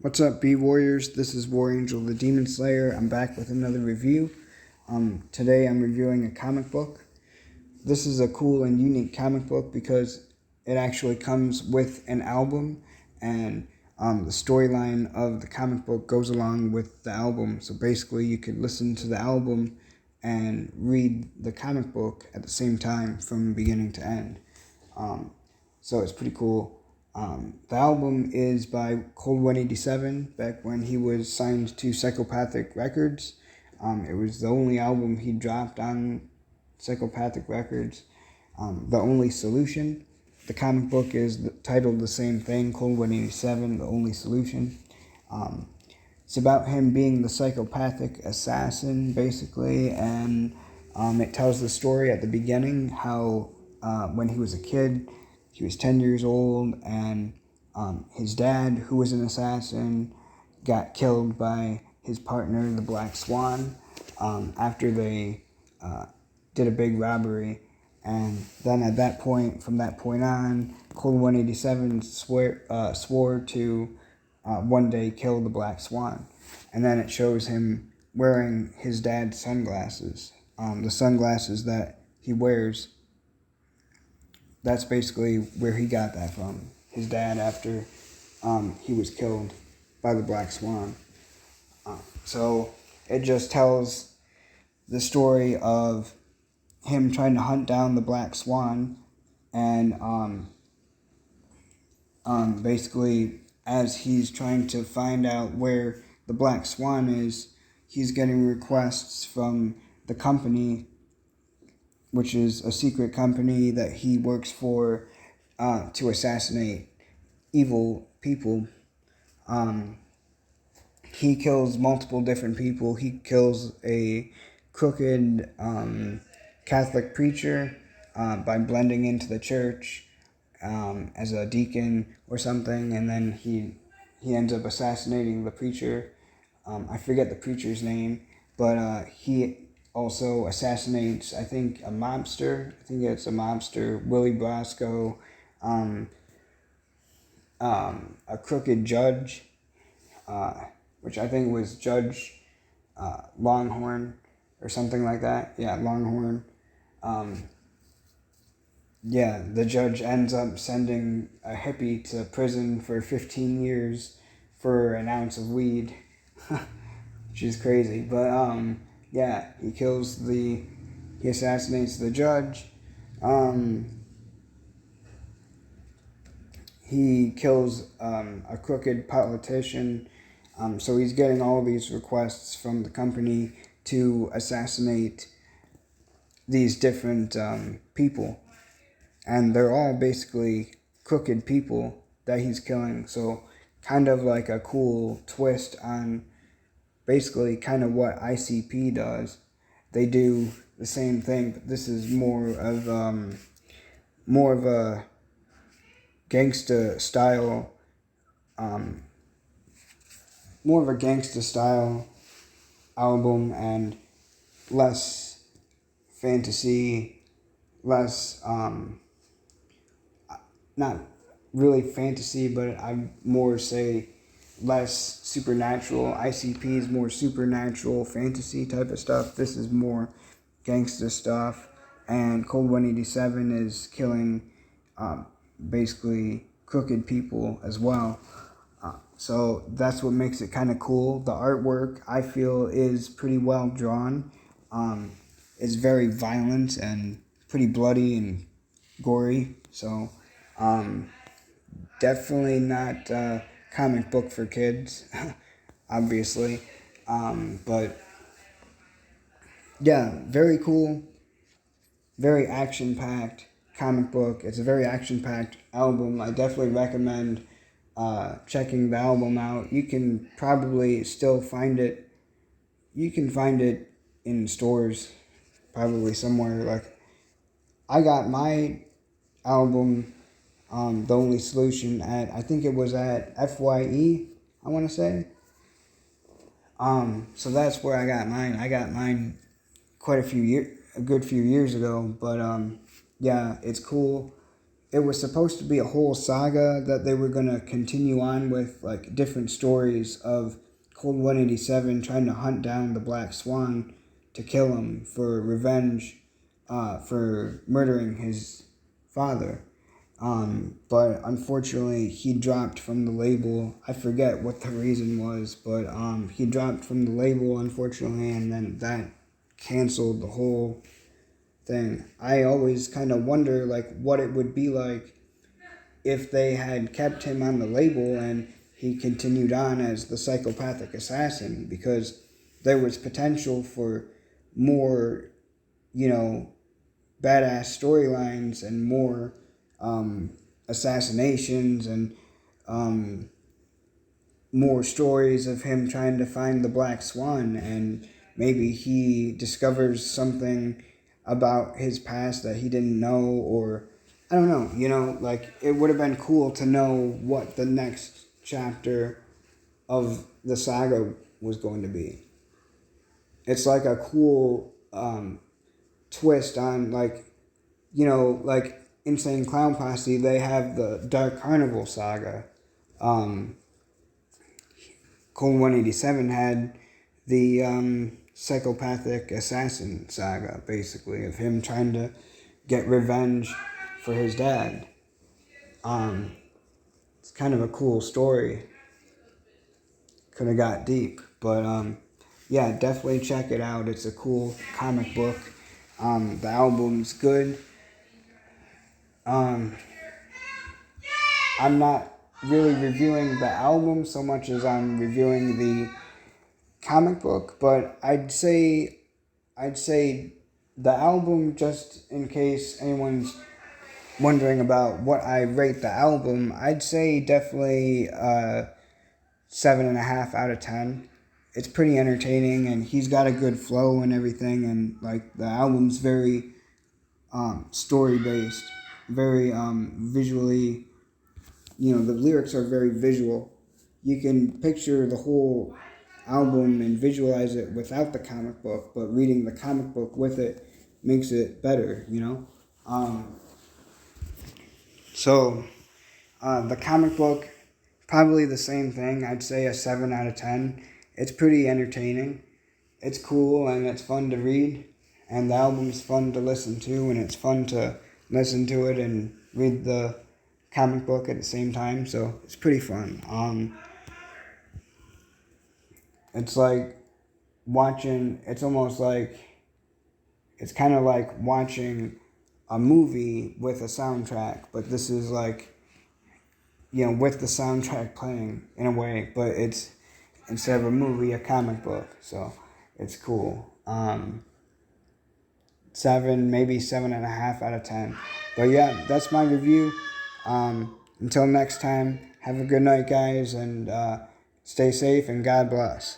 What's up, B-Warriors? This is War Angel the Demon Slayer. I'm back with another review. Today I'm reviewing a comic book. This is a cool and unique comic book because it actually comes with an album, and the storyline of the comic book goes along with the album. So basically you could listen to the album and read the comic book at the same time from beginning to end. So it's pretty cool. The album is by Cold 187, back when he was signed to Psychopathic Records. It was the only album he dropped on Psychopathic Records. The Only Solution. The comic book is titled the same thing, Cold 187, The Only Solution. It's about him being the psychopathic assassin, basically, and it tells the story at the beginning how when he was a kid, he was 10 years old, and his dad, who was an assassin, got killed by his partner, the Black Swan, after they did a big robbery. And then at that point, from that point on, Cold 187 swore to one day kill the Black Swan. And then it shows him wearing his dad's sunglasses. The sunglasses that he wears, that's basically where he got that from. His dad, after he was killed by the Black Swan. So it just tells the story of him trying to hunt down the Black Swan, and basically as he's trying to find out where the Black Swan is, he's getting requests from the company, which is a secret company that he works for, to assassinate evil people. He kills multiple different people. He kills a crooked Catholic preacher by blending into the church as a deacon or something, and then he ends up assassinating the preacher. I forget the preacher's name, but he also assassinates, I think, a mobster. I think it's a mobster, Willie Brasco, a crooked judge, which I think was Judge Longhorn or something like that. Yeah, Longhorn. The judge ends up sending a hippie to prison for 15 years for an ounce of weed, which is crazy. But he assassinates the judge. He kills a crooked politician. So he's getting all these requests from the company to assassinate these different people. And they're all basically crooked people that he's killing. So kind of like a cool twist on basically kind of what ICP does. They do the same thing, but this is more of a gangsta style, album, and less fantasy, less not really fantasy, but I more say less supernatural. ICP is more supernatural fantasy type of stuff. This is more gangsta stuff, and Cold 187 is killing basically crooked people as well. So that's what makes it kind of cool. The artwork, I feel, is pretty well drawn. It's very violent and pretty bloody and gory. So definitely not a comic book for kids, obviously. But yeah, very cool, very action-packed comic book. It's a very action-packed album. I definitely recommend checking the album out. You can probably still find it. You can find it in stores, probably somewhere. Like, I got my album, The Only Solution, I think it was at FYE, I want to say. So that's where I got mine. I got mine a good few years ago. But yeah, it's cool. it was supposed to be a whole saga that they were going to continue on with, like different stories of Cold 187 trying to hunt down the Black Swan to kill him for revenge for murdering his father. But unfortunately, he dropped from the label. I forget what the reason was, but he dropped from the label, unfortunately, and then that canceled the whole thing. I always kind of wonder, like, what it would be like if they had kept him on the label and he continued on as the psychopathic assassin, because there was potential for more, badass storylines and more assassinations and more stories of him trying to find the Black Swan, and maybe he discovers something about his past that he didn't know, or I don't know, like it would have been cool to know what the next chapter of the saga was going to be. It's like a cool twist on, like, like Insane Clown Posse, they have the Dark Carnival saga. Cold 187 had the Psychopathic assassin saga, basically, of him trying to get revenge for his dad. It's kind of a cool story. Could have got deep, but yeah, definitely check it out. It's a cool comic book. The album's good. I'm not really reviewing the album so much as I'm reviewing the comic book, but I'd say the album, just in case anyone's wondering about what I rate the album, I'd say definitely 7.5 out of 10. It's pretty entertaining, and he's got a good flow and everything, and like the album's very story based, very visually, the lyrics are very visual. You can picture the whole album and visualize it without the comic book, but reading the comic book with it makes it better, So the comic book, probably the same thing. I'd say a 7 out of 10. It's pretty entertaining. It's cool and it's fun to read, and the album's fun to listen to, and it's fun to listen to it and read the comic book at the same time, so it's pretty fun. It's like watching, it's kind of like watching a movie with a soundtrack, but this is like, with the soundtrack playing in a way, but it's, instead of a movie, a comic book, so it's cool. 7, maybe 7.5 out of 10. But yeah, that's my review. Until next time, have a good night, guys, and stay safe, and God bless.